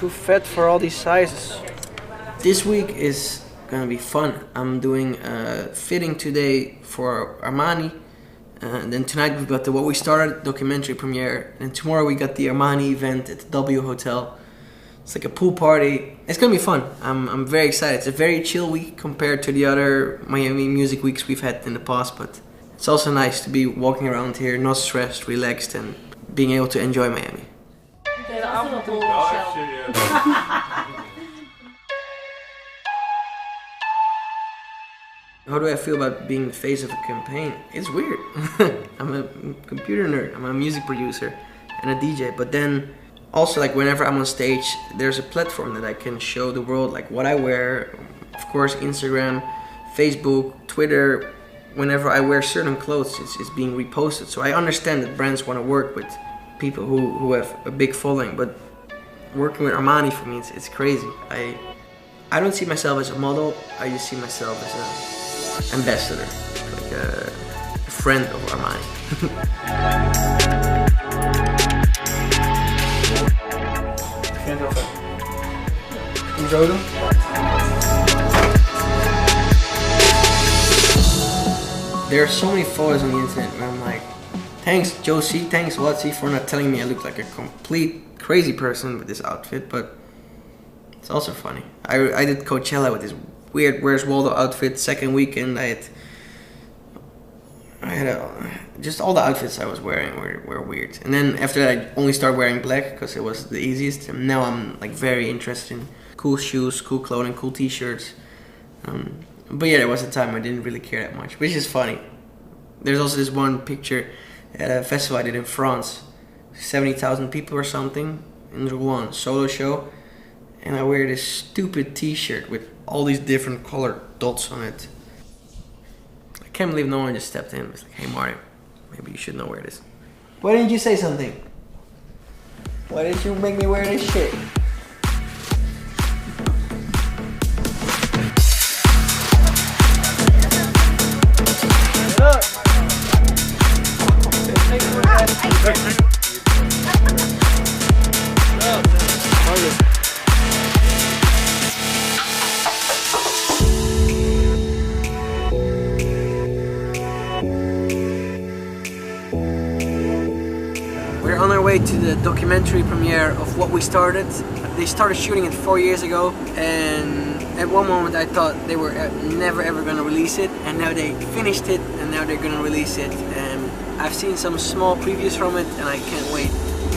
too fat for all these sizes. This week is gonna be fun. I'm doing fitting today for Armani. And then tonight we've got the What We Started documentary premiere. And tomorrow we got the Armani event at the W Hotel. It's like a pool party. It's gonna be fun. I'm very excited. It's a very chill week compared to the other Miami music weeks we've had in the past. But it's also nice to be walking around here, not stressed, relaxed, and being able to enjoy Miami. How do I feel about being the face of a campaign? It's weird. I'm a computer nerd, I'm a music producer and a DJ, but then also like whenever I'm on stage, there's a platform that I can show the world like what I wear. Of course, Instagram, Facebook, Twitter, whenever I wear certain clothes, it's being reposted. So I understand that brands want to work with people who have a big following, but working with Armani for me, it's crazy. I don't see myself as a model, I just see myself as a ambassador, like a friend of Armani. Enjoy them. There are so many photos on the internet where I'm like, thanks Josie, thanks Watsy for not telling me I look like a complete crazy person with this outfit, but it's also funny. I did Coachella with this weird Where's Waldo outfit. Second weekend I had just all the outfits I was wearing were weird. And then after that I only started wearing black because it was the easiest. And now I'm like very interested in cool shoes, cool clothing, cool t-shirts. But yeah, there was a time I didn't really care that much, which is funny. There's also this one picture at a festival I did in France. 70,000 people or something in Rouen, solo show. And I wear this stupid t-shirt with all these different colored dots on it. I can't believe no one just stepped in. It's like, hey Marty, maybe you should know where it is. Why didn't you say something? Why didn't you make me wear this shit? We're on our way to the documentary premiere of What We Started. They started shooting it 4 years ago, and at one moment I thought they were never ever gonna release it, and now they finished it and now they're gonna release it. And I've seen some small previews from it and I can't wait.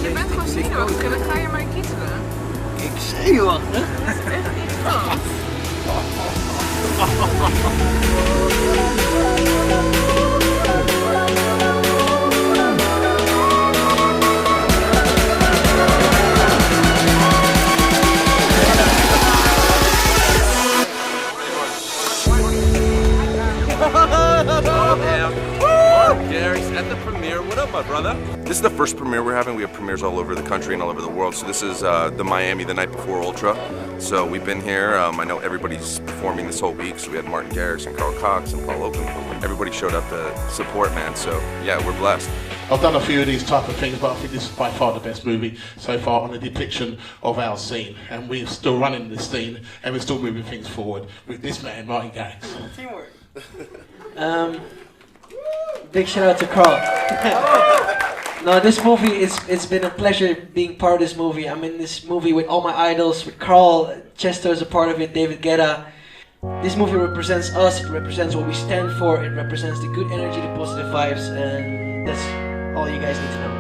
Je bent gewoon zenuwachtig en dan ga je maar kietelen. Ik zenuwachtig? Dat is echt niet goed. Garrix at the premiere. What up, my brother? This is the first premiere we're having. We have premieres all over the country and all over the world. So this is the Miami the night before Ultra. So we've been here. I know everybody's performing this whole week. So we had Martin Garrix and Carl Cox and Paul Oaken. Everybody showed up to support, man. So yeah, we're blessed. I've done a few of these type of things, but I think this is by far the best movie so far on the depiction of our scene. And we're still running this scene and we're still moving things forward with this man, Martin Garrix. Teamwork. Big shout out to Carl. No, this movie, it's been a pleasure being part of this movie. I'm in this movie with all my idols, with Carl, Chester is a part of it, David Guetta. This movie represents us, it represents what we stand for, it represents the good energy, the positive vibes, and that's all you guys need to know.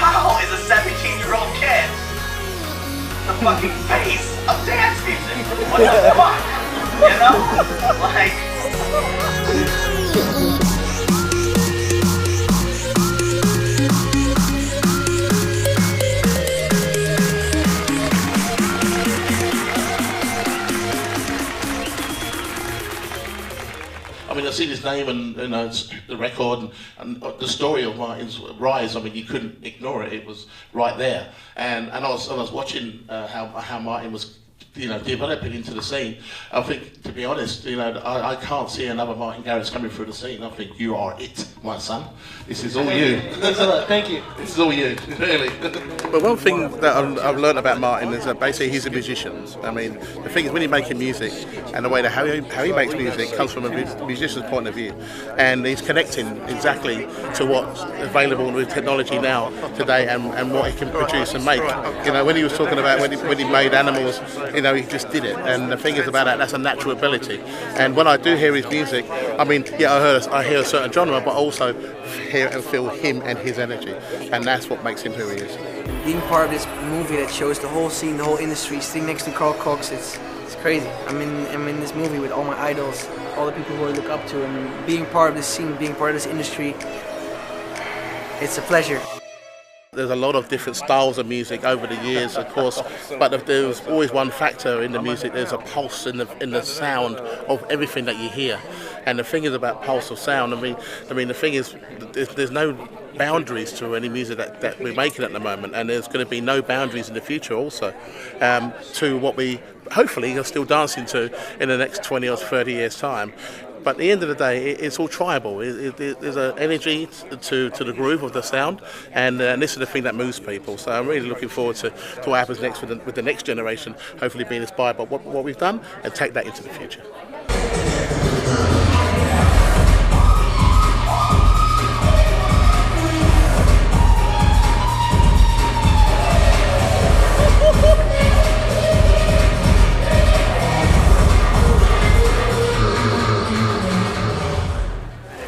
How is a 17-year-old kid the fucking face of dance music? What the fuck? You know? Like... I mean, I see this name and it's the record and the story of Martin's rise. I mean, you couldn't ignore it. It was right there. And I was watching how Martin was developing into the scene. I think, to be honest, I can't see another Martin Garrix coming through the scene. I think you are it, my son. This is all you. Thanks a lot. Thank you. This is all you, really. But one thing that I've learned about Martin is that basically he's a musician. I mean, the thing is when he's making music and the way that how he makes music comes from a musician's point of view, and he's connecting exactly to what's available with technology now today and what he can produce and make. When he was talking about when he made Animals, he just did it. And the thing is about that's a natural ability. And when I do hear his music, I mean, yeah, I hear a certain genre, but also hear and feel him and his energy, and that's what makes him who he is. Being part of this movie that shows the whole scene, the whole industry, sitting next to Carl Cox, it's crazy. I'm in this movie with all my idols, all the people who I look up to, and being part of this scene, being part of this industry, it's a pleasure. There's a lot of different styles of music over the years, of course, but there's always one factor in the music. There's a pulse in the sound of everything that you hear. And the thing is about pulse of sound, I mean the thing is there's no boundaries to any music that we're making at the moment, and there's going to be no boundaries in the future also to what we hopefully are still dancing to in the next 20 or 30 years' time. But at the end of the day, it's all tribal. There's an energy to the groove of the sound, and this is the thing that moves people. So I'm really looking forward to what happens next with the next generation, hopefully being inspired by what we've done and take that into the future.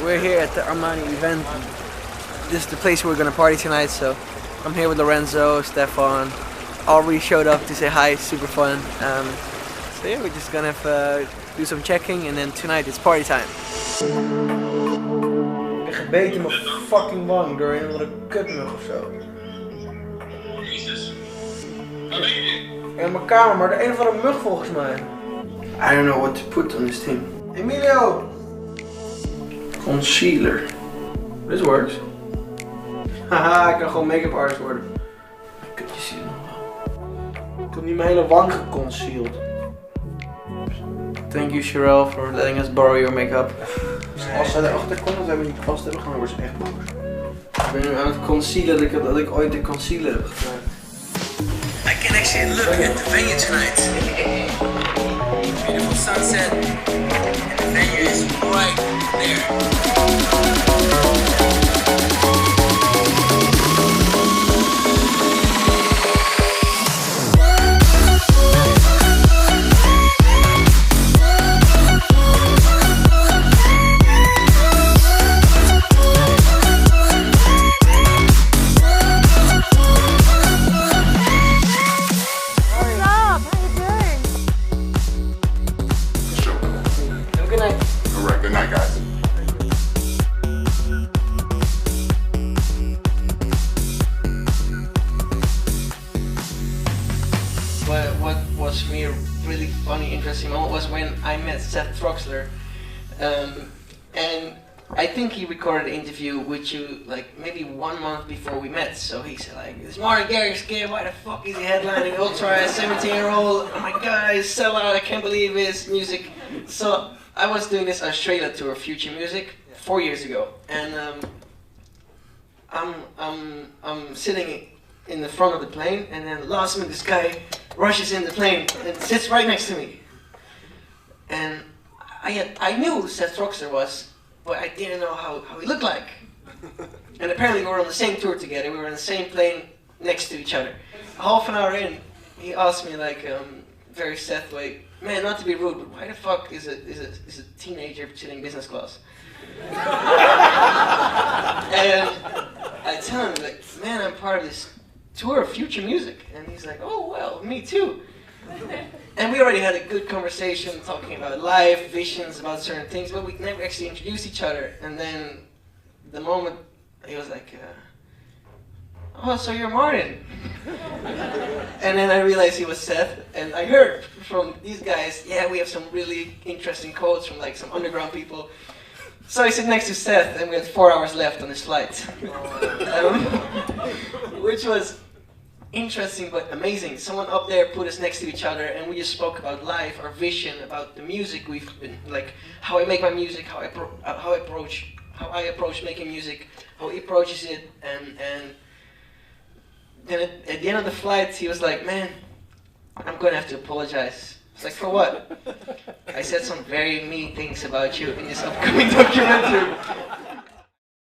We're here at the Armani event. This is the place where we're gonna party tonight, so I'm here with Lorenzo, Stefan. Aubrey showed up to say hi, it's super fun. So yeah, we're just gonna do some checking and then tonight it's party time. Ik ben gebeten in mijn fucking wang door een of andere kutmug of zo. Jezus. Waar ben je? In mijn kamer, maar de een of andere mug volgens mij. I don't know what to put on this thing. Emilio! Concealer. This works. Haha, ik kan gewoon make-up artist worden. Kut, je ziet het nog wel. Ik heb nu mijn hele wang geconcealed. Thank you Cheryl for letting us borrow your make-up. Als zij erachter komt dat wij me niet vast hebben, dan wordt ze echt boos. Ik ben nu aan het concealen dat ik ooit de concealer heb gebruikt. I can actually look at the venue tonight. Beautiful sunset. And the venue is right there. What was for me a really funny, interesting moment was when I met Seth Troxler, and I think he recorded an interview with you like maybe 1 month before we met. So he said like, "This Martin Garrix kid, why the fuck is he headlining Ultra? 17-year-old, oh my god, he's sellout, I can't believe his music." So I was doing this Australia tour, Future Music, 4 years ago, and I'm sitting in the front of the plane, and then last minute this guy rushes in the plane and sits right next to me. And I knew who Seth Troxler was, but I didn't know how he looked like. And apparently we were on the same tour together, we were in the same plane next to each other. Half an hour in, he asked me like, very Seth way, "Man, not to be rude, but why the fuck is a teenager sitting business class?" And I tell him like, "Man, I'm part of this tour of Future Music," and he's like, "Oh well, me too." And we already had a good conversation talking about life, visions, about certain things, but we never actually introduced each other. And then the moment he was like, "Oh, so you're Martin?" And then I realized he was Seth, and I heard from these guys, yeah, we have some really interesting quotes from like some underground people. So I sit next to Seth, and we had 4 hours left on this flight, which was interesting but amazing. Someone up there put us next to each other, and we just spoke about life, our vision, about the music we've been like, how I make my music, how I approach making music, how he approaches it, and then at the end of the flight, he was like, "Man, I'm gonna have to apologize." It's like, "For what?" I said some very mean things about you in this upcoming documentary.